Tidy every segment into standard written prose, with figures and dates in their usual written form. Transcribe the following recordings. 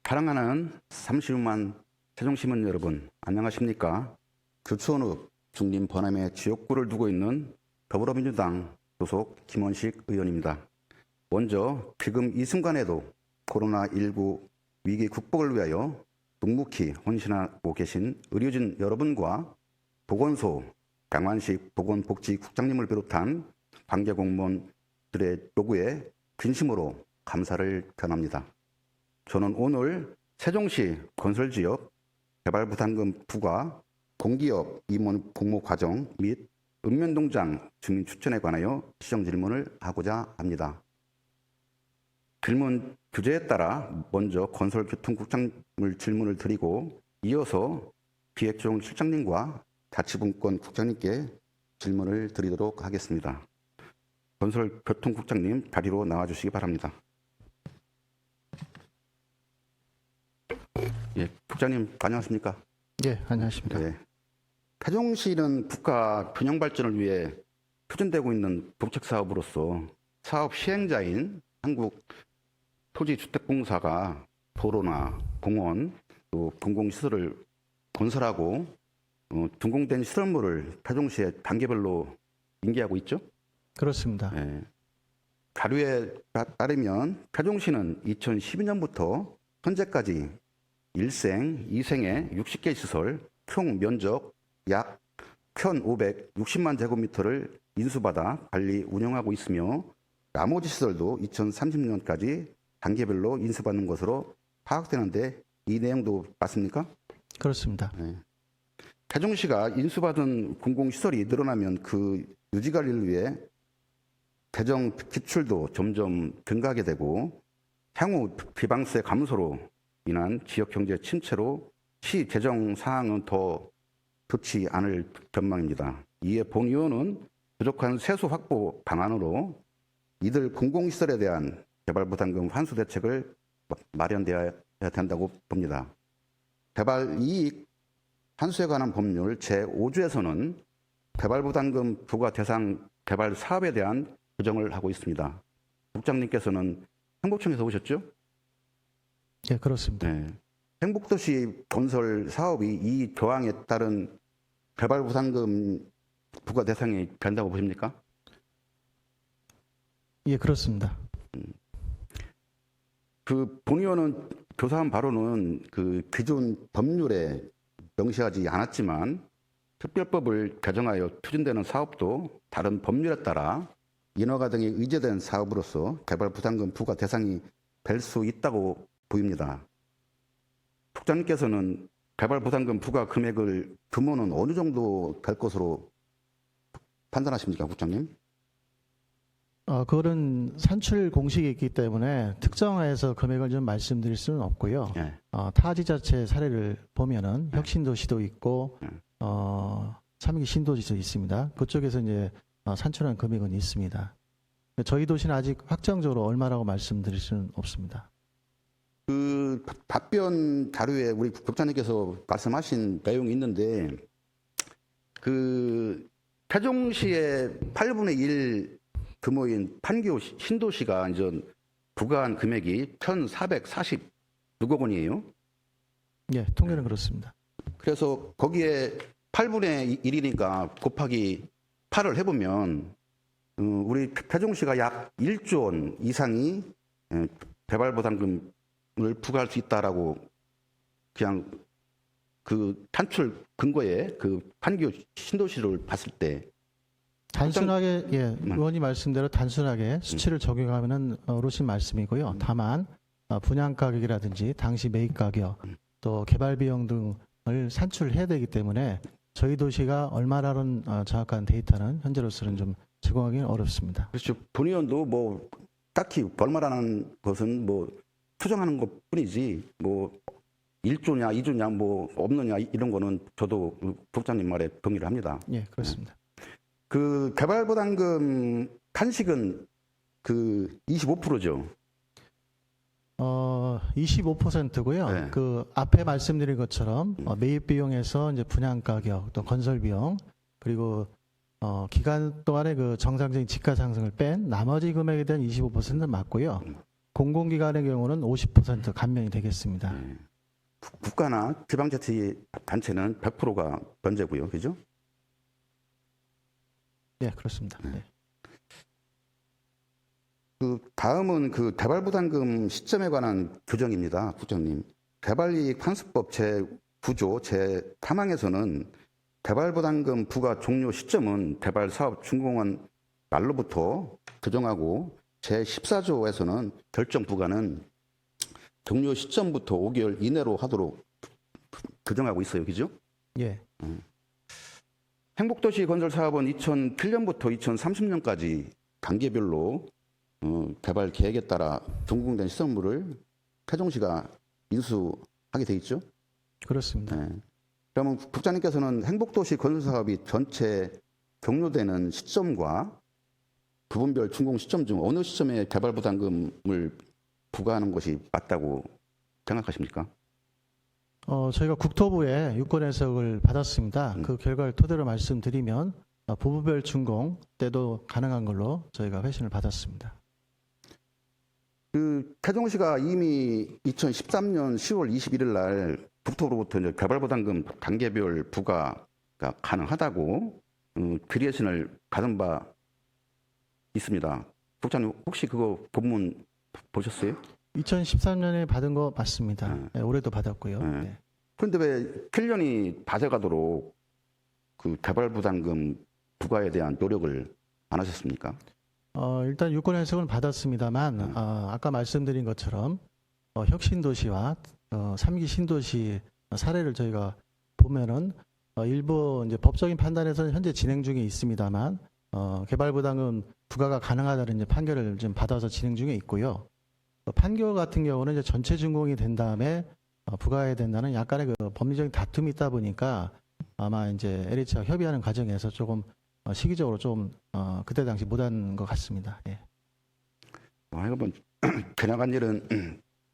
사랑하는 30만 세종시민 여러분, 안녕하십니까? 교촌읍 중림 번암의 지역구를 두고 있는 더불어민주당 소속 김원식 의원입니다. 먼저 지금 이 순간에도 코로나19 위기 극복을 위하여 묵묵히 헌신하고 계신 의료진 여러분과 보건소, 강환식 보건복지국장님을 비롯한 관계공무원들의 요구에 진심으로 감사를 전합니다. 저는 오늘 세종시 건설지역 개발부담금 부과 공기업 임원 공모 과정 및 읍면동장 주민 추천에 관하여 시정 질문을 하고자 합니다. 질문 주제에 따라 먼저 건설교통국장을 질문을 드리고 이어서 기획조정실장님과 자치분권 국장님께 질문을 드리도록 하겠습니다. 건설교통국장님 자리로 나와주시기 바랍니다. 예, 국장님 안녕하십니까? 예, 안녕하십니까? 네. 세종시는 국가 균형 발전을 위해 추진되고 있는 정책 사업으로서 사업 시행자인 한국토지주택공사가 도로나 공원, 또 공공시설을 건설하고 준공된 시설물을 세종시에 단계별로 인계하고 있죠? 그렇습니다. 네. 자료에 따르면 세종시는 2012년부터 현재까지 1생, 2생의 60개 시설, 총 면적 약 1,560만 제곱미터를 인수받아 관리 운영하고 있으며 나머지 시설도 2030년까지 단계별로 인수받는 것으로 파악되는데 이 내용도 맞습니까? 그렇습니다. 네. 세종시가 인수받은 공공시설이 늘어나면 그 유지관리를 위해 재정 지출도 점점 증가하게 되고 향후 지방세 감소로 인한 지역경제 침체로 시 재정 상황은 더 좋지 않을 전망입니다. 이에 본 의원은 부족한 세수 확보 방안으로 이들 공공시설에 대한 개발부담금 환수 대책을 마련되어야 된다고 봅니다. 개발이익 환수에 관한 법률 제5조에서는 개발부담금 부과 대상 개발 사업에 대한 규정을 하고 있습니다. 국장님께서는 행복청에서 오셨죠? 예, 그렇습니다. 네. 행복도시 건설 사업이 이 조항에 따른 개발부담금 부과 대상이 된다고 보십니까? 예, 그렇습니다. 그 본 의원은 교사한 바로는 그 기존 법률에 명시하지 않았지만 특별법을 개정하여 추진되는 사업도 다른 법률에 따라 인허가 등이 의제된 사업으로서 개발부담금 부과 대상이 될 수 있다고 보입니다. 국장님께서는 개발부담금 부과 금액을 규모는 어느 정도 될 것으로 판단하십니까, 국장님? 그거는 산출 공식이 있기 때문에 특정해서 금액을 좀 말씀드릴 수는 없고요. 네. 타 지자체 사례를 보면은 혁신도시도 있고, 3기 신도시도 있습니다. 그쪽에서 이제 산출한 금액은 있습니다. 저희 도시는 아직 확정적으로 얼마라고 말씀드릴 수는 없습니다. 그 답변 자료에 우리 국장님께서 말씀하신 내용이 있는데 그 세종시의 8분의 1 규모인 판교 신도시가 이제 부과한 금액이 1,446억 원이에요. 예, 통계는 그렇습니다. 그래서 거기에 8분의 1이니까 곱하기 8을 해보면 우리 세종시가 약 1조 원 이상이 개발부담금을 부과할 수 있다라고 그냥 그 탄출 근거에 그 판교 신도시를 봤을 때 단순하게 의원이 말씀대로 단순하게 수치를 적용하면은 옳으신 말씀이고요. 다만 분양 가격이라든지 당시 매입 가격 또 개발 비용 등을 산출해야 되기 때문에 저희 도시가 얼마라는 정확한 데이터는 현재로서는 좀 제공하기는 어렵습니다. 그렇죠. 본 의원도 뭐 딱히 얼마라는 것은 뭐 추정하는 것뿐이지 뭐 1조냐 2조냐 뭐 없느냐 이런 거는 저도 국장님 말에 동의를 합니다. 예, 그렇습니다. 그 개발부담금 탄식은 그 25%죠. 25%고요. 네. 그 앞에 말씀드린 것처럼 매입 비용에서 이제 분양 가격 또 건설 비용 그리고 기간 동안에 그 정상적인 지가 상승을 뺀 나머지 금액에 대한 25%는 맞고요. 공공기관의 경우는 50% 감면이 되겠습니다. 국가나 지방자치단체는 100%가 면제고요, 그죠? 네, 그렇습니다. 네. 그 다음은 그 개발부담금 시점에 관한 규정입니다, 국장님. 개발이익 환수법 제9조 제3항에서는 개발부담금 부과 종료 시점은 개발사업 준공한 날로부터 규정하고 제14조에서는 결정 부과는 종료 시점부터 5개월 이내로 하도록 규정하고 있어요, 그죠? 예. 행복도시 건설 사업은 2007년부터 2030년까지 단계별로 개발 계획에 따라 준공된 시설물을 태종시가 인수하게 돼 있죠. 그렇습니다. 네. 그러면 국장님께서는 행복도시 건설 사업이 전체 종료되는 시점과 부분별 준공 시점 중 어느 시점에 개발 부담금을 부과하는 것이 맞다고 생각하십니까? 저희가 국토부에 유권 해석을 받았습니다. 그 결과를 토대로 말씀드리면 부분별 준공 때도 가능한 걸로 저희가 회신을 받았습니다. 그 태종시가 이미 2013년 10월 21일 날 국토부로부터 이제 개발 부담금 단계별 부과가 가능하다고 결의신을 받은 바 있습니다. 국장님 혹시 그거 본문 보셨어요? 2013년에 받은 거 맞습니다. 네, 올해도 받았고요. 네. 네. 그런데 왜 7년이 다 돼가도록 그 개발 부담금 부과에 대한 노력을 안 하셨습니까? 일단 유권 해석은 받았습니다만 아까 말씀드린 것처럼 혁신도시와 3기 신도시 사례를 저희가 보면은 일부 이제 법적인 판단에서는 현재 진행 중에 있습니다만 개발 부담금 부과가 가능하다는 이제 판결을 좀 받아서 진행 중에 있고요. 판결 같은 경우는 이제 전체 준공이 된 다음에 부과해야 된다는 약간의 그 법리적인 다툼이 있다 보니까 아마 이제 LH와 협의하는 과정에서 조금 시기적으로 좀 그때 당시 못한 것 같습니다. 예. 이거 뭐 지나간 일은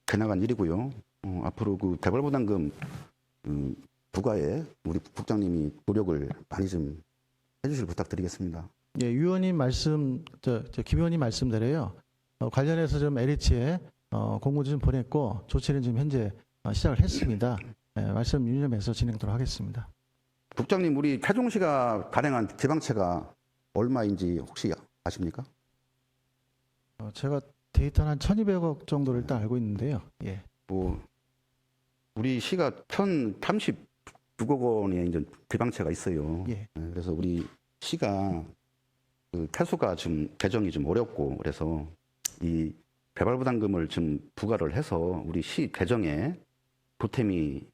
지나간 일이고요. 앞으로 그 개발 부담금 부과에 우리 국장님이 노력을 많이 좀 해주실 부탁드리겠습니다. 예, 위원님 말씀, 김 의원님 말씀대로요. 관련해서 좀 LH에 공문도 좀 보냈고 조치는 지금 현재 시작을 했습니다. 예, 말씀 유념해서 진행토록 하겠습니다. 국장님, 우리 태종시가 발행한 지방채가 얼마인지 혹시 아십니까? 제가 데이터는 한 1,200억 정도를 일단 알고 있는데요. 예. 뭐 우리 시가 1,036억 원의 이제 지방채가 있어요. 예. 그래서 우리 시가 그 태수가 좀 재정이 좀 어렵고 그래서 이 개발 부담금을 좀 부과를 해서 우리 시 재정에 보탬이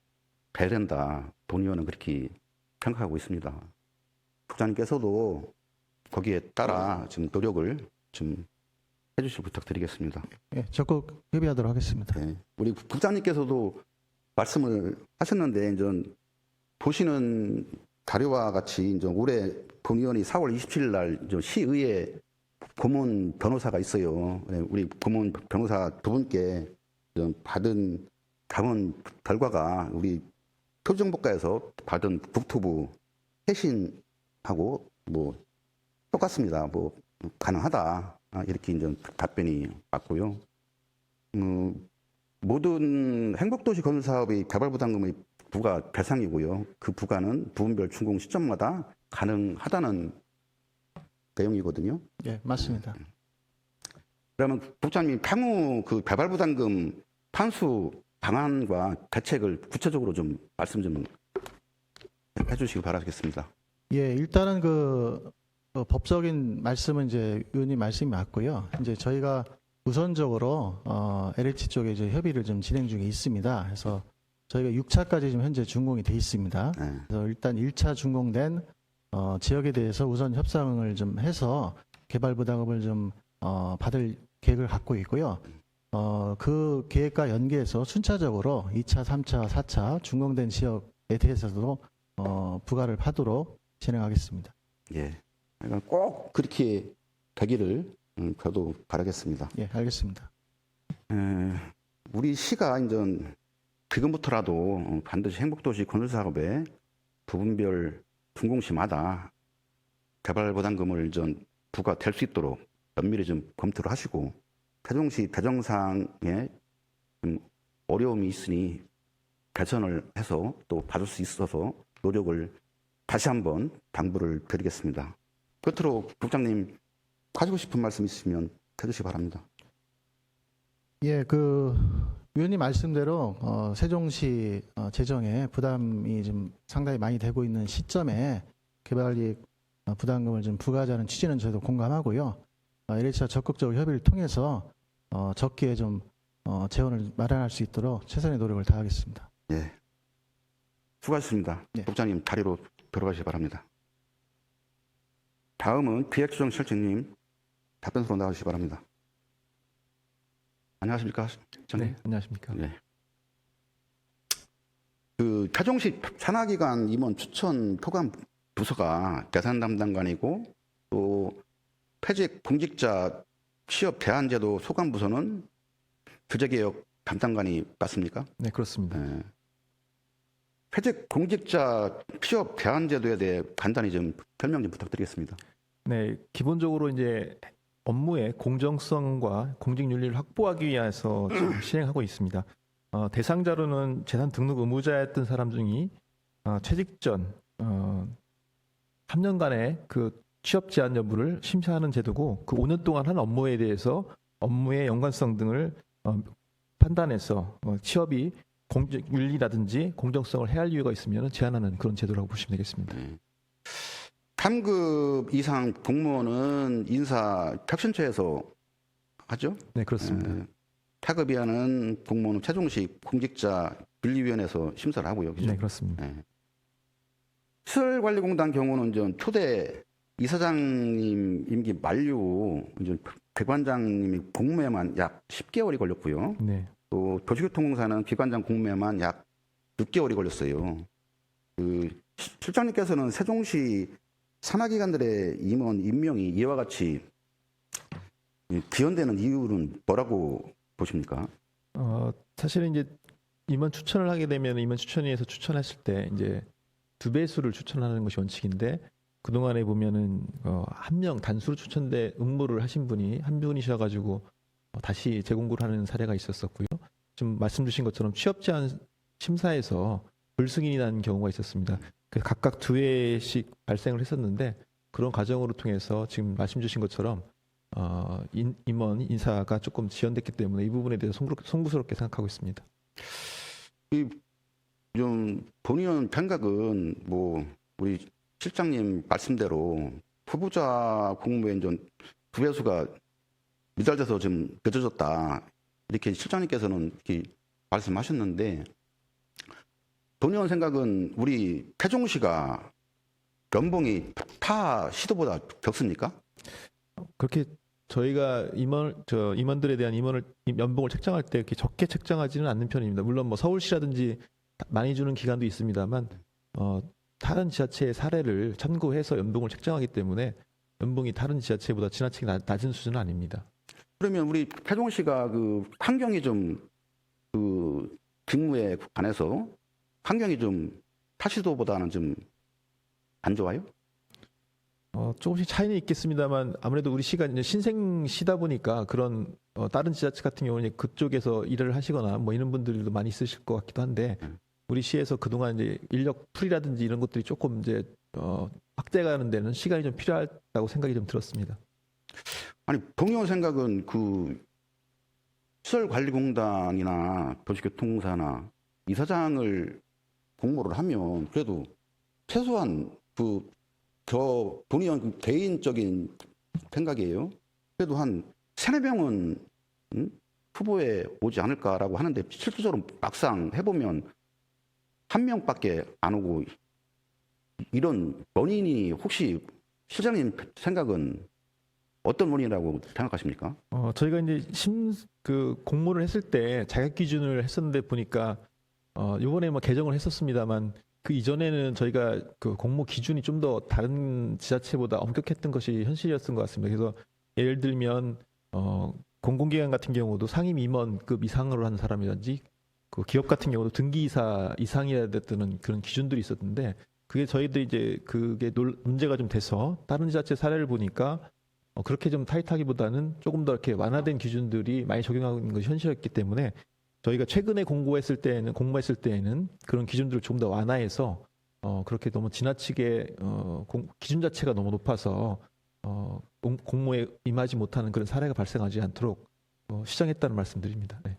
돼야 된다. 본의원은 그렇게 생각하고 있습니다. 국장님께서도 거기에 따라 좀 노력을 좀 해주실 부탁드리겠습니다. 예, 적극 협의하도록 하겠습니다. 네. 우리 국장님께서도 말씀을 하셨는데 이제 보시는 자료와 같이 이제 올해 본의원이 4월 27일 날 시의회 고문 변호사가 있어요. 우리 고문 변호사 두 분께 받은 담은 결과가 우리 표정복가에서 받은 국토부 회신하고 뭐 똑같습니다. 뭐 가능하다 이렇게 이제 답변이 왔고요. 모든 행복도시 건설 사업의 개발 부담금의 부과 대상이고요. 그 부과는 부분별 준공 시점마다 가능하다는 내용이거든요. 예, 맞습니다. 그러면 국장님 향후 그 개발 부담금 판수 방안과 대책을 구체적으로 좀 말씀 좀 해주시기 바라겠습니다. 예, 일단은 그 법적인 말씀은 이제 의원님 말씀이 맞고요. 이제 저희가 우선적으로 LH 쪽에 이제 협의를 좀 진행 중에 있습니다. 그래서 저희가 6차까지 지금 현재 준공이 돼 있습니다. 네. 그래서 일단 1차 준공된 지역에 대해서 우선 협상을 좀 해서 개발 부담금을 좀 받을 계획을 갖고 있고요. 그 계획과 연계해서 순차적으로 2차, 3차, 4차 준공된 지역에 대해서도 부과를 하도록 진행하겠습니다. 예. 그러니까 꼭 그렇게 되기를 저도 바라겠습니다. 예, 알겠습니다. 우리 시가 이제 지금부터라도 반드시 행복도시 건설 사업에 부분별 준공시마다 개발 부담금을 좀 부과될 수 있도록 면밀히 좀 검토를 하시고 세종시 대정상에 좀 어려움이 있으니 개선을 해서 또 받을 수 있어서 노력을 다시 한번 당부를 드리겠습니다. 끝으로 국장님 하시고 싶은 말씀 있으면 해주시기 바랍니다. 예, 위원님 말씀대로 세종시 재정에 부담이 좀 상당히 많이 되고 있는 시점에 개발이익 부담금을 좀 부과하자는 취지는 저도 공감하고요. LH와 적극적으로 협의를 통해서 적기에 좀 재원을 마련할 수 있도록 최선의 노력을 다하겠습니다. 예, 수고하셨습니다. 네. 국장님 자리로 들어가시기 바랍니다. 다음은 기획조정실장님 답변서로 나와주시기 바랍니다. 안녕하십니까, 실장님? 네, 안녕하십니까. 네. 세종시 산하기관 임원 추천 토감 부서가 예산 담당관이고 또 퇴직 공직자 취업 대안제도 소관 부서는 규제개혁 담당관이 맞습니까? 네, 그렇습니다. 네. 퇴직 공직자 취업 대안제도에 대해 간단히 좀 설명 좀 부탁드리겠습니다. 네, 기본적으로 이제 업무의 공정성과 공직윤리를 확보하기 위해서 지금 시행하고 있습니다. 대상자로는 재산 등록 의무자였던 사람 중이 퇴직 전 3년간의 그 취업 제한 여부를 심사하는 제도고, 그 5년 동안 한 업무에 대해서 업무의 연관성 등을 판단해서 취업이 공직윤리라든지 공정성을 해할 이유가 있으면 제한하는 그런 제도라고 보시면 되겠습니다. 3급 이상 공무원은 인사 혁신처에서 하죠? 네, 그렇습니다. 타급 이하는 공무원은 세종시 공직자 윤리위원회에서 심사를 하고요. 그죠? 네, 그렇습니다. 시설관리공단 경우는 좀 초대 이사장님 임기 만료, 이제 대관장님이 공무에만 약 10개월이 걸렸고요. 네. 또 도시교통공사는 기관장 공무에만 약 6개월이 걸렸어요. 실장님께서는 세종시 산하기관들의 임원 임명이 이와 같이 지연되는 이유는 뭐라고 보십니까? 사실은 이제 임원 추천을 하게 되면 임원 추천위에서 추천했을 때 이제 2배수를 추천하는 것이 원칙인데, 그동안에 보면은 한 명 단수로 추천돼 응모를 하신 분이 한 분이셔가지고 다시 재공고를 하는 사례가 있었었고요. 지금 말씀 주신 것처럼 취업 제한 심사에서 불승인이 난 경우가 있었습니다. 그래서 각각 2회씩 발생을 했었는데, 그런 과정으로 통해서 지금 말씀 주신 것처럼 임원 인사가 조금 지연됐기 때문에 이 부분에 대해서 송구스럽게 생각하고 있습니다. 좀 본의원 생각은 뭐 우리 실장님 말씀대로 후보자 공무원 좀 2배수가 미달돼서 좀 늦어졌다, 이렇게 실장님께서는 이렇게 말씀하셨는데, 본의원 생각은 우리 세종시가 연봉이 타 시도보다 적습니까? 그렇게 저희가 임원들에 대한 연봉을 책정할 때 이렇게 적게 책정하지는 않는 편입니다. 물론 뭐 서울시라든지 많이 주는 기관도 있습니다만 다른 지자체의 사례를 참고해서 연봉을 책정하기 때문에 연봉이 다른 지자체보다 지나치게 낮은 수준은 아닙니다. 그러면 우리 세종시가 환경이 좀 직무에 관해서 환경이 좀 타시도보다는 좀 안 좋아요? 조금씩 차이는 있겠습니다만 아무래도 우리 시가 이제 신생시다 보니까 그런 다른 지자체 같은 경우는 그쪽에서 일을 하시거나 뭐 이런 분들도 많이 있으실 것 같기도 한데, 우리 시에서 그동안 이제 인력 풀이라든지 이런 것들이 조금 이제 확대가는 데는 시간이 좀 필요하다고 생각이 좀 들었습니다. 아니, 동의원 생각은 시설관리공단이나 도시교통공사나 이사장을 공모를 하면 그래도 최소한 동의원 개인적인 생각이에요. 그래도 한 3-4명은 후보에 오지 않을까라고 하는데, 실질적으로 막상 해보면 1명밖에 안 오고, 이런 원인이 혹시 실장님 생각은 어떤 원인이라고 생각하십니까? 저희가 이제 공모를 했을 때 자격 기준을 했었는데 보니까 이번에 뭐 개정을 했었습니다만, 그 이전에는 저희가 그 공모 기준이 좀 더 다른 지자체보다 엄격했던 것이 현실이었던 것 같습니다. 그래서 예를 들면 공공기관 같은 경우도 상임 임원급 이상으로 하는 사람이라든지, 그 기업 같은 경우도 등기이사 이상이어야 됐던 그런 기준들이 있었는데, 그게 저희들이 이제 그게 문제가 좀 돼서 다른 지자체 사례를 보니까 그렇게 좀 타이트하기보다는 조금 더 이렇게 완화된 기준들이 많이 적용하고 있는 것이 현실이었기 때문에 저희가 최근에 공모했을 때에는 그런 기준들을 좀 더 완화해서 그렇게 너무 지나치게 기준 자체가 너무 높아서 공모에 임하지 못하는 그런 사례가 발생하지 않도록 시정했다는 말씀드립니다. 네.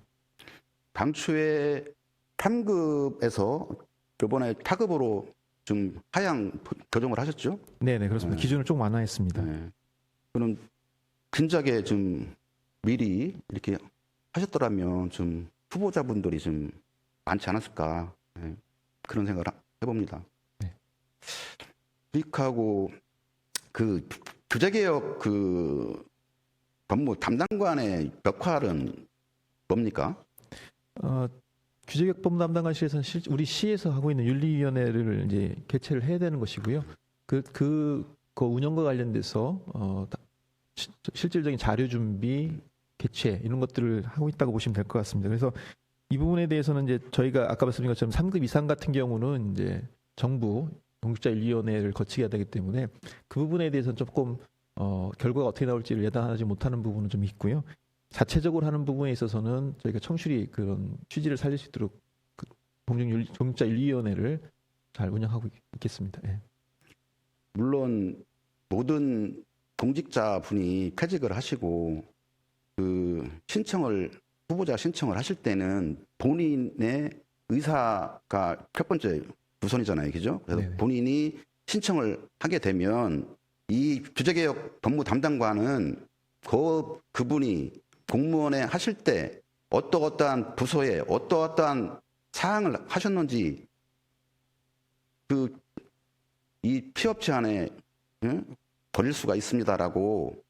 당초에 3급에서 이번에 타급으로 좀 하향 조정을 하셨죠? 네, 그렇습니다. 기준을 좀 완화했습니다. 네. 그럼 진작에 좀 미리 이렇게 하셨더라면 좀 후보자분들이 좀 많지 않았을까, 네. 그런 생각을 해봅니다. 네. 주식하고 그 규제개혁 그 법무 담당관의 역할은 뭡니까? 규제개혁법 담당관실에서는 우리 시에서 하고 있는 윤리위원회를 이제 개최를 해야 되는 것이고요. 그 운영과 관련돼서 실질적인 자료 준비, 개최 이런 것들을 하고 있다고 보시면 될 것 같습니다. 그래서 이 부분에 대해서는 이제 저희가 아까 말씀드린 것처럼 3급 이상 같은 경우는 이제 정부 공직자윤리위원회를 거치게 해야 되기 때문에 그 부분에 대해서는 조금 결과가 어떻게 나올지를 예단하지 못하는 부분은 좀 있고요. 자체적으로 하는 부분에 있어서는 저희가 청출이 그런 취지를 살릴 수 있도록 공직자윤리위원회를 잘 운영하고 있겠습니다. 예. 물론 모든 공직자분이 퇴직을 하시고 그 후보자 신청을 하실 때는 본인의 의사가 첫 번째 우선이잖아요, 그죠? 그래서 네네. 본인이 신청을 하게 되면 이 규제개혁 법무 담당관은 그분이 공무원에 하실 때 어떠한 부서에 어떠한 사항을 하셨는지 이 피업 제한에 걸릴 수가 있습니다라고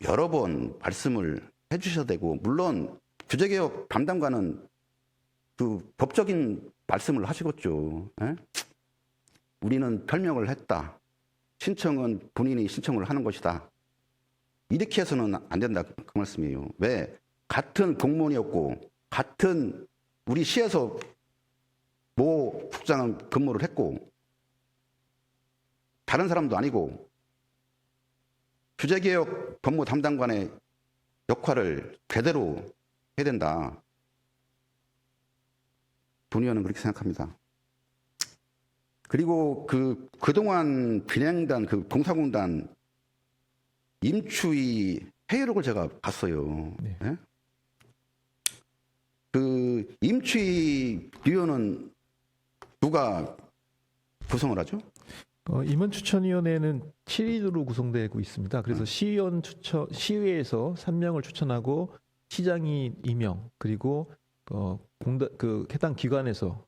여러 번 말씀을 해주셔야 되고, 물론 규제개혁 담당관은 그 법적인 말씀을 하시겠죠. 예? 우리는 설명을 했다. 신청은 본인이 신청을 하는 것이다. 이렇게 해서는 안 된다, 그 말씀이에요. 왜? 같은 공무원이었고 같은 우리 시에서 모 국장은 근무를 했고 다른 사람도 아니고 규제개혁 법무 담당관의 역할을 제대로 해야 된다. 본의원은 그렇게 생각합니다. 그리고 그동안 진행된 그 공사공단 임추위 회의록을 제가 봤어요. 네. 예? 그 임추위 위원은 누가 구성을 하죠? 임원추천위원회는 7인으로 구성되고 있습니다. 그래서 시의회에서 3명을 추천하고 시장이 2명, 그리고 해당 기관에서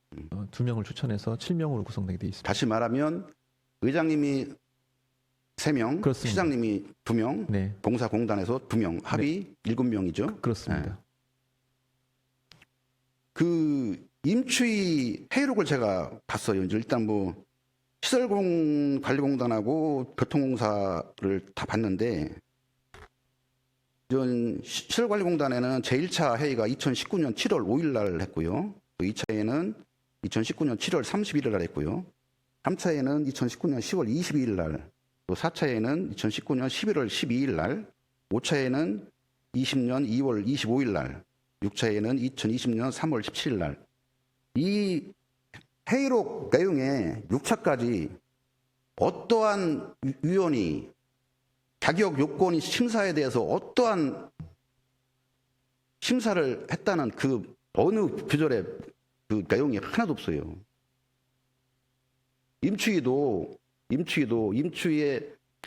2명을 추천해서 7명으로 구성되게 되어 있습니다. 다시 말하면 의장님이 3명, 그렇습니다. 시장님이 2명, 네, 공사공단에서 2명, 합이 7명이죠. 그렇습니다. 그 임추위 회의록을 제가 봤어요. 이제 일단 뭐 시설관리공단하고 교통공사를 다 봤는데, 시설관리공단에는 제1차 회의가 2019년 7월 5일 날 했고요. 2차에는 2019년 7월 31일 날 했고요. 3차에는 2019년 10월 22일 날, 또 4차에는 2019년 11월 12일 날, 5차에는 20년 2월 25일 날, 6차에는 2020년 3월 17일 날. 이 회의록 내용에 6차까지 어떠한 위원이 자격 요건이 심사에 대해서 어떠한 심사를 했다는 그 어느 규절에 그 내용이 하나도 없어요. 임추위의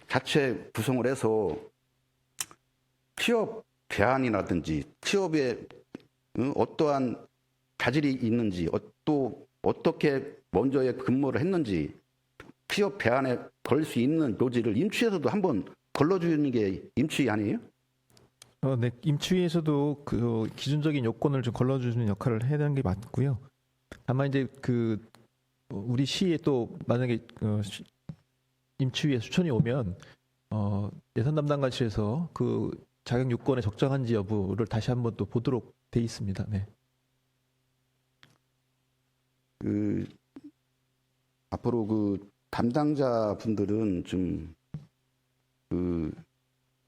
자체 구성을 해서 취업 제한이라든지 취업에 어떠한 자질이 있는지, 또 어떻게 먼저에 근무를 했는지, 취업 제한에 걸릴 수 있는 요지를 임추위에서도 한번 걸러주는 게 임추위 아니에요? 네, 임추위에서도 그 기준적인 요건을 좀 걸러주는 역할을 해야 되는 게 맞고요. 다만 이제 우리 시에 또 만약에 임추위에 추천이 오면 예산 담당관실에서 그 자격 요건에 적정한지 여부를 다시 한번 또 보도록 돼 있습니다. 네. 앞으로 그 담당자 분들은 좀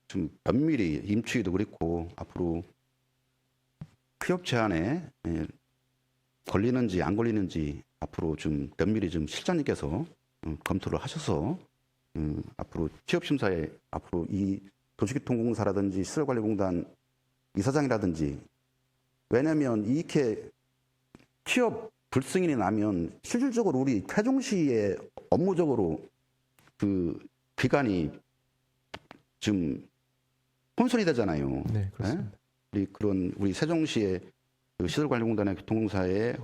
좀 면밀히 임추위도 그렇고 앞으로 피업 제한에 걸리는지 안 걸리는지 앞으로 좀 면밀히 좀 실장님께서 검토를 하셔서 앞으로 취업 심사에 앞으로 이 도시교통공사라든지 시설관리공단 이사장이라든지 왜냐하면 이렇게 취업 불승인이 나면 실질적으로 우리 태종시의 업무적으로 그 기간이 지금 혼선이 되잖아요. 네, 그렇습니다. 우리 세종시의 그 시설관리공단의 교통공사에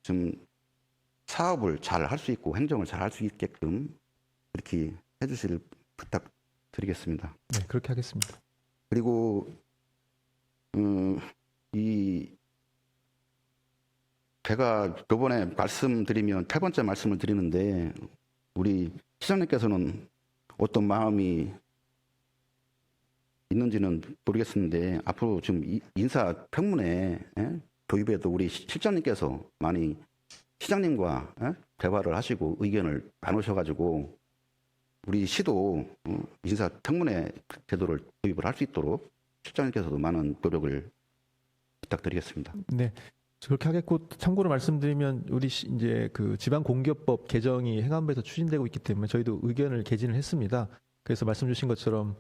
좀 사업을 잘 할 수 있고 행정을 잘 할 수 있게끔 그렇게 해주실 부탁드리겠습니다. 네, 그렇게 하겠습니다. 그리고 제가 이번에 말씀드리면 8번째 말씀을 드리는데 우리 시장님께서는 어떤 마음이 있는지는 모르겠는데 앞으로 좀 인사평문회 도입에도 우리 실장님께서 많이 시장님과 대화를 하시고 의견을 나누셔가지고 우리 시도 인사평문회 제도를 도입을 할 수 있도록 실장님께서도 많은 노력을 부탁드리겠습니다. 네. 그렇게 하겠고 참고로 말씀드리면 우리 이제 그 지방공기업법 개정이 행안부에서 추진되고 있기 때문에 저희도 의견을 개진을 했습니다. 그래서 말씀 주신 것처럼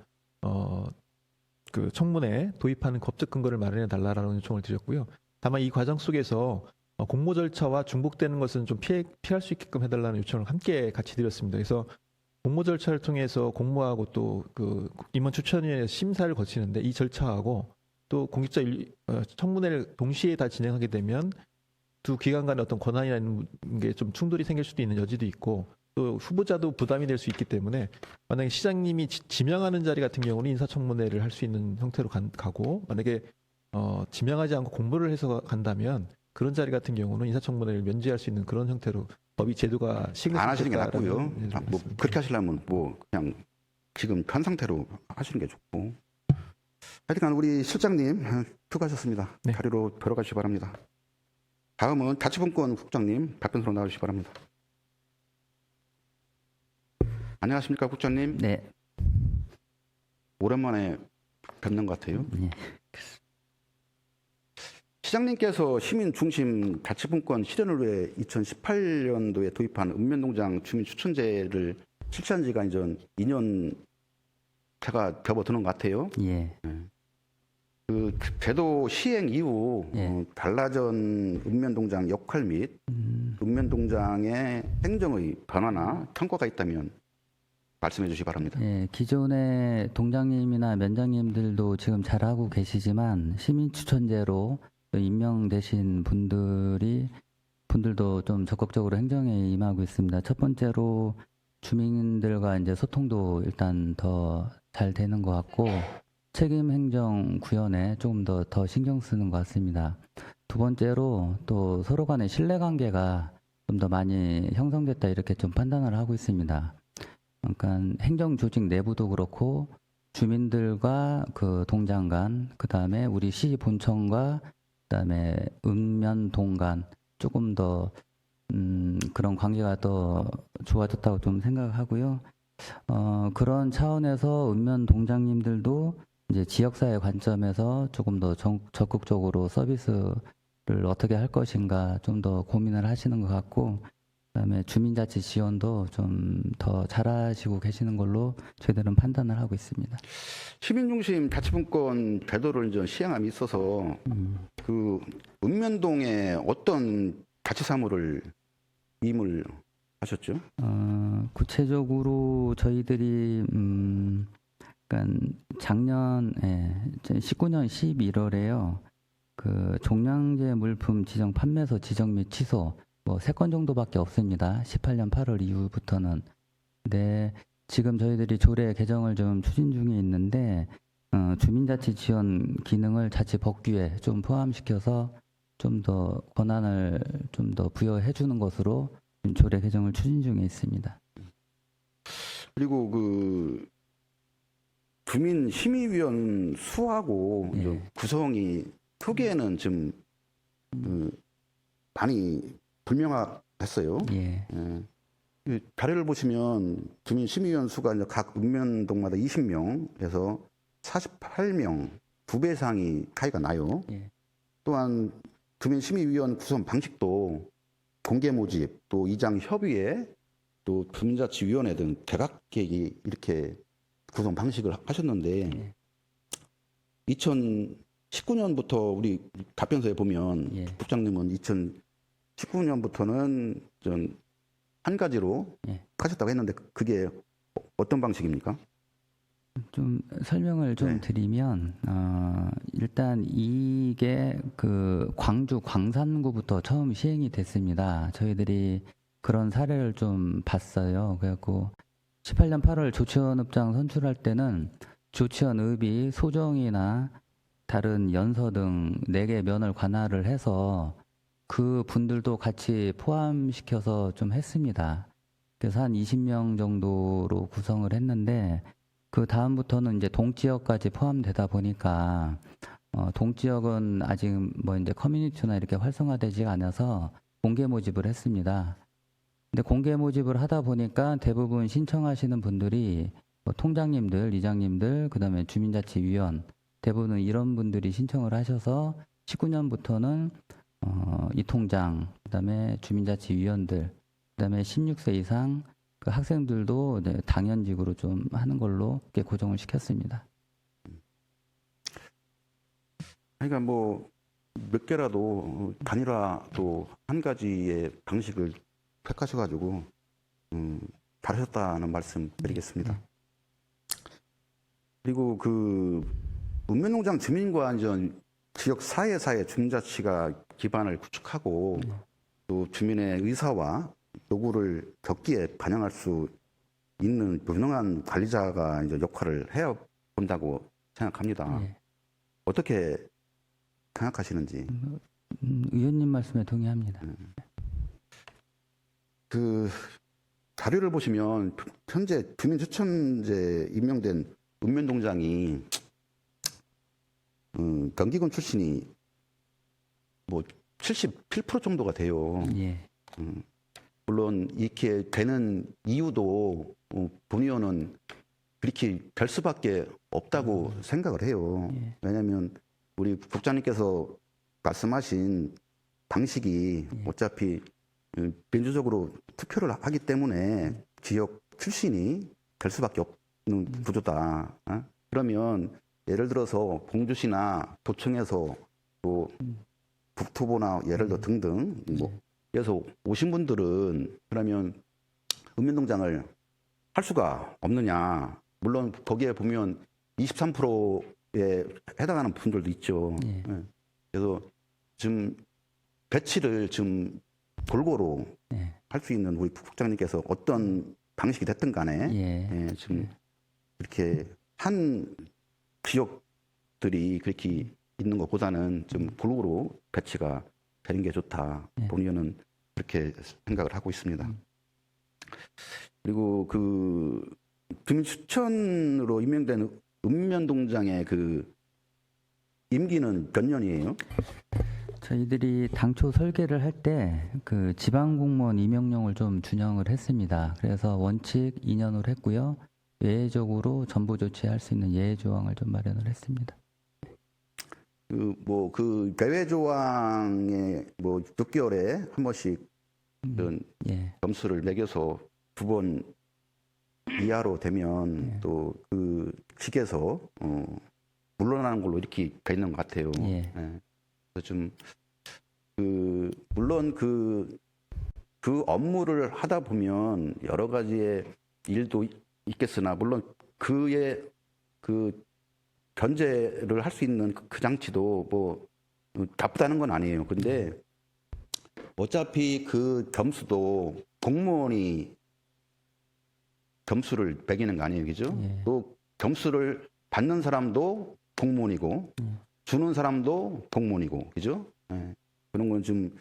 그 청문회 도입하는 법적 근거를 마련해 달라라는 요청을 드렸고요. 다만 이 과정 속에서 공모 절차와 중복되는 것은 좀 피할 수 있게끔 해달라는 요청을 함께 같이 드렸습니다. 그래서 공모 절차를 통해서 공모하고 또 그 임원 추천위원회 심사를 거치는데 이 절차하고 또 공직자 청문회를 동시에 다 진행하게 되면 두 기관 간의 어떤 권한이라는 게 좀 충돌이 생길 수도 있는 여지도 있고 또 후보자도 부담이 될 수 있기 때문에 만약에 시장님이 지명하는 자리 같은 경우는 인사청문회를 할 수 있는 형태로 가고 만약에 지명하지 않고 공모를 해서 간다면 그런 자리 같은 경우는 인사청문회를 면제할 수 있는 그런 형태로 법이 제도가 안 하시는 게 낫고요. 시행됐다라는 뭐 그렇게 하시려면 뭐 그냥 지금 현 상태로 하시는 게 좋고. 하여튼간 우리 실장님 수고하셨습니다. 네. 자리로 들어가시기 바랍니다. 다음은 자치분권 국장님 답변으로 나오시기 바랍니다. 안녕하십니까 국장님. 네. 오랜만에 뵙는 것 같아요. 네. 시장님께서 시민 중심 자치분권 실현을 위해 2018년도에 도입한 읍면동장 주민 추천제를 실시한 지가 이제 2년 차가 접어드는 것 같아요. 예. 그 제도 시행 이후 예. 달라진 읍면동장 역할 및 읍면동장의 행정의 변화나 평가가 있다면 말씀해 주시기 바랍니다. 예, 기존의 동장님이나 면장님들도 지금 잘하고 계시지만 시민추천제로 임명되신 분들도 좀 적극적으로 행정에 임하고 있습니다. 첫 번째로 주민들과 이제 소통도 일단 더 잘 되는 것 같고 책임 행정 구현에 조금 더 신경 쓰는 것 같습니다. 두 번째로 또 서로 간의 신뢰관계가 좀 더 많이 형성됐다 이렇게 좀 판단을 하고 있습니다. 그러니까 행정 조직 내부도 그렇고 주민들과 그 동장 간, 그 다음에 우리 시 본청과 그다음에 읍면동 간 조금 더 그런 관계가 더 좋아졌다고 좀 생각하고요. 그런 차원에서 읍면동장님들도 이제 지역사회 관점에서 조금 더 적극적으로 서비스를 어떻게 할 것인가 좀 더 고민을 하시는 것 같고, 그다음에 주민자치 지원도 좀 더 잘하시고 계시는 걸로 저희들은 판단을 하고 있습니다. 시민중심 자치분권 제도를 이제 시행함에 있어서 그 읍면동에 어떤 자치사무를 임을 하셨죠? 구체적으로 저희들이 그러니까 작년에 19년 11월에요. 그 종량제 물품 지정 판매소 지정 및 취소 뭐 3건 정도밖에 없습니다. 18년 8월 이후부터는. 근데 지금 저희들이 조례 개정을 좀 추진 중에 있는데 주민자치 지원 기능을 자치 법규에 좀 포함시켜서 좀 더 권한을 좀 더 부여해 주는 것으로 조례 개정을 추진 중에 있습니다. 그리고 그 주민 심의위원 수하고 예. 이제 구성이 초기에는 좀 많이 불명확했어요. 예. 이 자료를 보시면 주민 심의위원 수가 이제 각 읍면동마다 20명에서 48명, 2배 이상이 차이가 나요. 예. 또한 주민심의위원 구성 방식도 공개 모집, 또 이장 협의회, 또 주민자치위원회 등 대각계획이 이렇게 구성 방식을 하셨는데 예. 2019년부터 우리 답변서에 보면 예. 국장님은 2019년부터는 좀 한 가지로 예. 하셨다고 했는데 그게 어떤 방식입니까? 좀 설명을 좀 네. 드리면 일단 이게 그 광주 광산구부터 처음 시행이 됐습니다. 저희들이 그런 사례를 좀 봤어요. 그래갖고 18년 8월 조치원읍장 선출할 때는 조치원읍이 소정이나 다른 연서 등 4개 면을 관할을 해서 그 분들도 같이 포함시켜서 좀 했습니다. 그래서 한 20명 정도로 구성을 했는데 그 다음부터는 이제 동지역까지 포함되다 보니까 동지역은 아직 뭐 이제 커뮤니티나 이렇게 활성화되지 않아서 공개 모집을 했습니다. 근데 공개 모집을 하다 보니까 대부분 신청하시는 분들이 뭐 통장님들, 이장님들, 그다음에 주민자치위원 대부분은 이런 분들이 신청을 하셔서 19년부터는 이 통장, 그다음에 주민자치위원들, 그다음에 16세 이상 그 학생들도 네, 당연직으로 좀 하는 걸로 이렇게 고정을 시켰습니다. 그러니까 뭐 몇 개라도 단일화 또 한 가지의 방식을 택하셔가지고 잘하셨다는 말씀 드리겠습니다. 그리고 그 읍면농장 주민과 안전 지역 사회사의 주민자치가 기반을 구축하고 또 주민의 의사와 요구를 적기에 반영할 수 있는 유능한 관리자가 이제 역할을 해야 본다고 생각합니다. 예. 어떻게 생각하시는지. 의원님 말씀에 동의합니다. 그 자료를 보시면 현재 주민 추천제 임명된 읍면동장이 경기군 출신이 뭐 77% 정도가 돼요. 예. 물론 이렇게 되는 이유도 본의원은 그렇게 될 수밖에 없다고 생각을 해요. 예. 왜냐하면 우리 국장님께서 말씀하신 방식이 어차피 민주적으로 투표를 하기 때문에 지역 출신이 될 수밖에 없는 구조다. 그러면 예를 들어서 공주시나 도청에서 또 북토보나 예를 들어 등등 뭐 그래서 오신 분들은 그러면 읍면동장을 할 수가 없느냐. 물론 거기에 보면 23%에 해당하는 분들도 있죠. 예. 그래서 지금 배치를 좀 골고루 예. 할 수 있는 우리 국장님께서 어떤 방식이 됐든 간에 예. 지금 이렇게 한 지역들이 그렇게 있는 것보다는 좀 골고루 배치가 되는 게 좋다. 예. 본의원은 그렇게 생각을 하고 있습니다. 그리고 그 주민 추천으로 임명된 읍면동장의 그 임기는 몇 년이에요? 저희들이 당초 설계를 할 때 그 지방공무원 임명령을 좀 준용을 했습니다. 그래서 원칙 2년으로 했고요. 예외적으로 전부 조치할 수 있는 예외 조항을 좀 마련을 했습니다. 그 대외 조항에 뭐 6개월에 한 번씩 이런 예. 점수를 매겨서 2번 이하로 되면 또 그 직에서 물러나는 걸로 이렇게 돼 있는 것 같아요. 예. 그래서 좀 물론 그 업무를 하다 보면 여러 가지의 일도 있겠으나 물론 그의 그 견제를 할 수 있는 그 장치도 뭐 나쁘다는 건 아니에요. 근데 어차피 그 점수도 공무원이 점수를 매기는 거 아니에요, 그죠? 예. 또 점수를 받는 사람도 공무원이고 주는 사람도 공무원이고, 그죠? 예. 그런 건 좀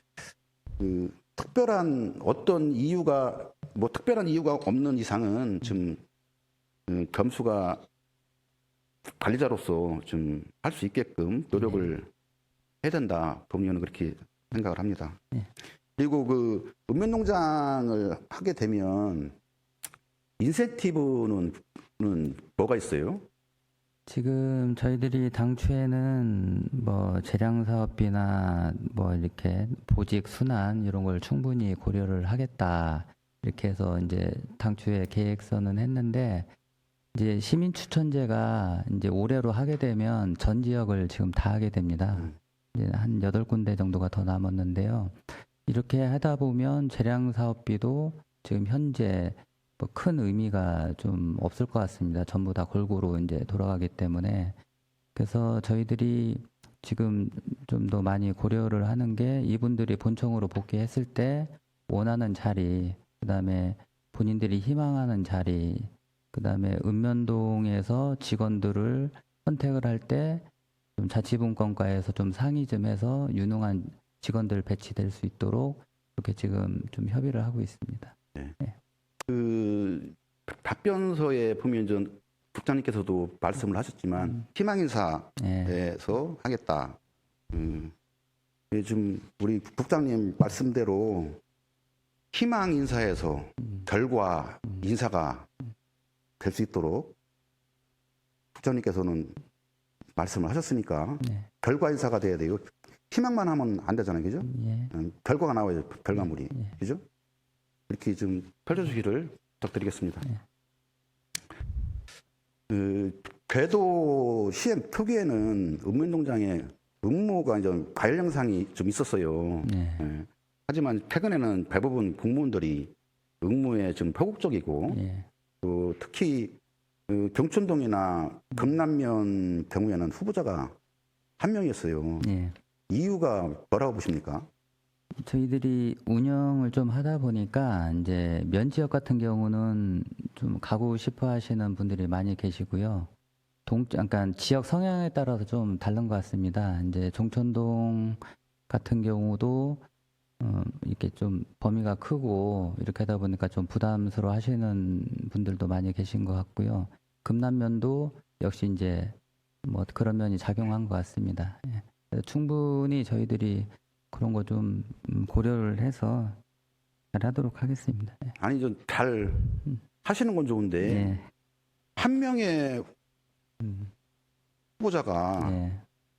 특별한 어떤 이유가 뭐 특별한 이유가 없는 이상은 좀 점수가 관리자로서 좀 할 수 있게끔 노력을 해야 된다. 본의원은 그렇게 생각을 합니다. 네. 그리고 그 읍면농장을 하게 되면 인센티브는 뭐가 있어요? 지금 저희들이 당초에는 뭐 재량 사업비나 뭐 이렇게 보직 순환 이런 걸 충분히 고려를 하겠다 이렇게 해서 이제 당초에 계획서는 했는데 이제 시민 추천제가 이제 올해로 하게 되면 전 지역을 지금 다 하게 됩니다. 이제 한 8군데 정도가 더 남았는데요. 이렇게 하다 보면 재량 사업비도 지금 현재 뭐 큰 의미가 좀 없을 것 같습니다. 전부 다 골고루 이제 돌아가기 때문에. 그래서 저희들이 지금 좀 더 많이 고려를 하는 게 이분들이 본청으로 복귀했을 때 원하는 자리, 그다음에 본인들이 희망하는 자리, 그다음에 읍면동에서 직원들을 선택을 할 때 좀 자치분권과에서 좀 상의 좀 해서 유능한 직원들 배치될 수 있도록 그렇게 지금 좀 협의를 하고 있습니다. 그 답변서에 보면 전 국장님께서도 말씀을 하셨지만 희망인사에서 예, 하겠다. 요즘 우리 국장님 말씀대로 희망인사에서 결과 인사가 될 수 있도록 국장님께서는 말씀을 하셨으니까 네, 결과 인사가 돼야 돼요. 희망만 하면 안 되잖아요, 그죠? 예, 결과가 나와야죠, 결과물이, 예. 그죠? 이렇게 좀 펼쳐주기를 부탁드리겠습니다. 네. 그 궤도 시행 초기에는 읍면동장에 업무가 이제 과열 현상이 좀 있었어요. 예, 예. 하지만 최근에는 대부분 공무원들이 업무에 좀 포국적이고 예. 또 특히 그 경촌동이나 금남면 경우에는 후보자가 한 명이었어요. 예. 이유가 뭐라고 보십니까? 저희들이 운영을 좀 하다 보니까 이제 면 지역 같은 경우는 좀 가고 싶어 하시는 분들이 많이 계시고요. 약간 지역 성향에 따라서 좀 다른 것 같습니다. 이제 종촌동 같은 경우도 이렇게 좀 범위가 크고 이렇게 하다 보니까 좀 부담스러워 하시는 분들도 많이 계신 것 같고요. 금남면도 역시 이제 뭐 그런 면이 작용한 것 같습니다. 예. 그래서 충분히 저희들이 그런 거 좀 고려를 해서 잘 하도록 하겠습니다. 예. 아니 좀 잘 하시는 건 좋은데 예. 한 명의 음, 후보자가 예.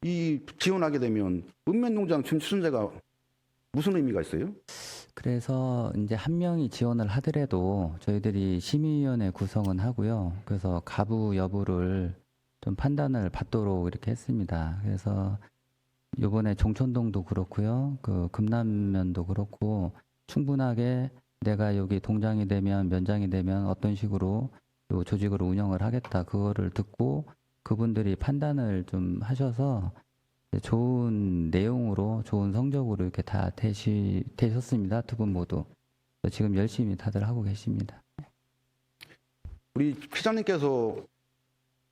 이 지원하게 되면 읍면농장 추천제가 무슨 의미가 있어요? 그래서 이제 한 명이 지원을 하더라도 저희들이 심의위원회 구성은 하고요. 그래서 가부 여부를 좀 판단을 받도록 이렇게 했습니다. 그래서 요번에 종촌동도 그렇고요. 그 금남면도 그렇고 충분하게 내가 여기 동장이 되면 면장이 되면 어떤 식으로 요 조직을 운영을 하겠다. 그거를 듣고 그분들이 판단을 좀 하셔서 좋은 내용으로 좋은 성적으로 이렇게 다 되셨습니다. 두 분 모두. 지금 열심히 다들 하고 계십니다. 우리 시장님께서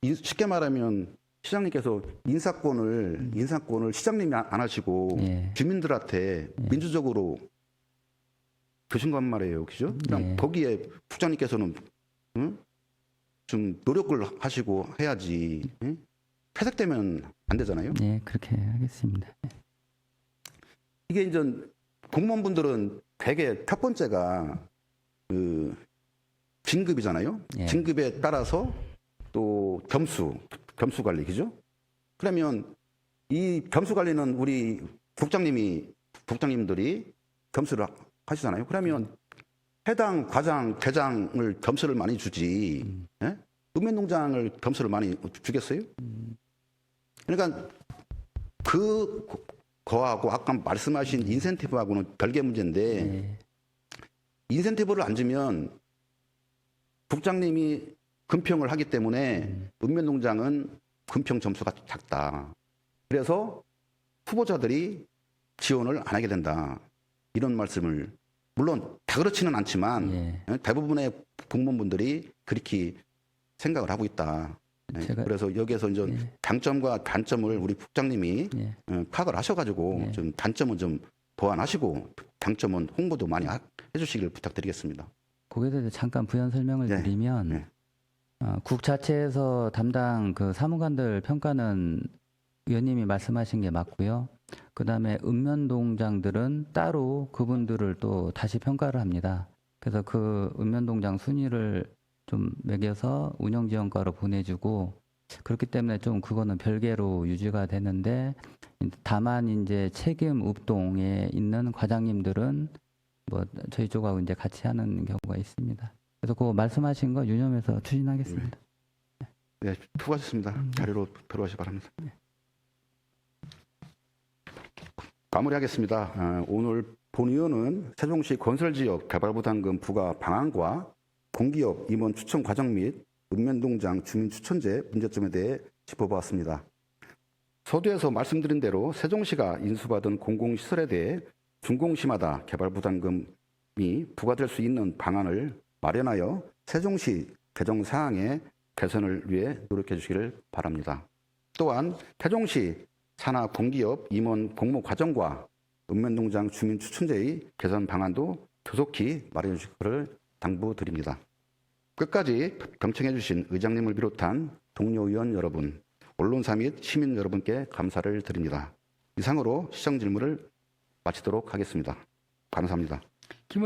쉽게 말하면 시장님께서 인사권을 시장님이 안 하시고 예. 주민들한테 민주적으로 주신 건 말이에요, 그죠? 그냥 예. 거기에 국장님께서는 좀 노력을 하시고 해야지. 퇴색되면 안 되잖아요. 네, 그렇게 하겠습니다. 이게 이제 공무원분들은 대개 첫 번째가 그 진급이잖아요. 예. 진급에 따라서 또 점수 관리, 그죠? 그러면 이 점수 관리는 우리 국장님들이 점수를 하시잖아요. 그러면 해당 과장, 대장을 점수를 많이 주지, 예? 읍면농장을 점수를 많이 주겠어요? 그러니까 그거하고 아까 말씀하신 인센티브하고는 별개 문제인데 네. 인센티브를 안 주면 국장님이 금평을 하기 때문에 읍면농장은 금평 점수가 작다. 그래서 후보자들이 지원을 안 하게 된다. 이런 말씀을 물론 다 그렇지는 않지만 예. 대부분의 공무원분들이 그렇게 생각을 하고 있다. 그래서 여기에서 이제 예. 장점과 단점을 우리 국장님이 예. 파악을 하셔가지고 예. 좀 단점은 좀 보완하시고 장점은 홍보도 많이 해주시길 부탁드리겠습니다. 거기에 대해서 잠깐 부연 설명을 네. 드리면 네. 국 자체에서 담당 그 사무관들 평가는 의원님이 말씀하신 게 맞고요. 그다음에 읍면동장들은 따로 그분들을 또 다시 평가를 합니다. 그래서 그 읍면동장 순위를 좀 매겨서 운영지원과로 보내주고 그렇기 때문에 좀 그거는 별개로 유지가 되는데 다만 이제 책임 up동에 있는 과장님들은 뭐 저희 쪽하고 이제 같이 하는 경우가 있습니다. 그래서 그 말씀하신 거 유념해서 추진하겠습니다. 네, 수고하셨습니다. 자료로 들어오시 바랍니다. 마무리하겠습니다. 오늘 본의원은 세종시 건설지역 개발부담금 부과 방안과 공기업 임원 추천 과정 및 읍면동장 주민 추천제 문제점에 대해 짚어보았습니다. 서두에서 말씀드린 대로 세종시가 인수받은 공공시설에 대해 준공시마다 개발부담금이 부과될 수 있는 방안을 마련하여 세종시 개정 사항의 개선을 위해 노력해 주시기를 바랍니다. 또한 세종시 산하 공기업 임원 공모 과정과 읍면동장 주민 추천제의 개선 방안도 조속히 마련해 주시기를 당부드립니다. 끝까지 경청해 주신 의장님을 비롯한 동료 의원 여러분, 언론사 및 시민 여러분께 감사를 드립니다. 이상으로 시정 질문을 마치도록 하겠습니다. 감사합니다.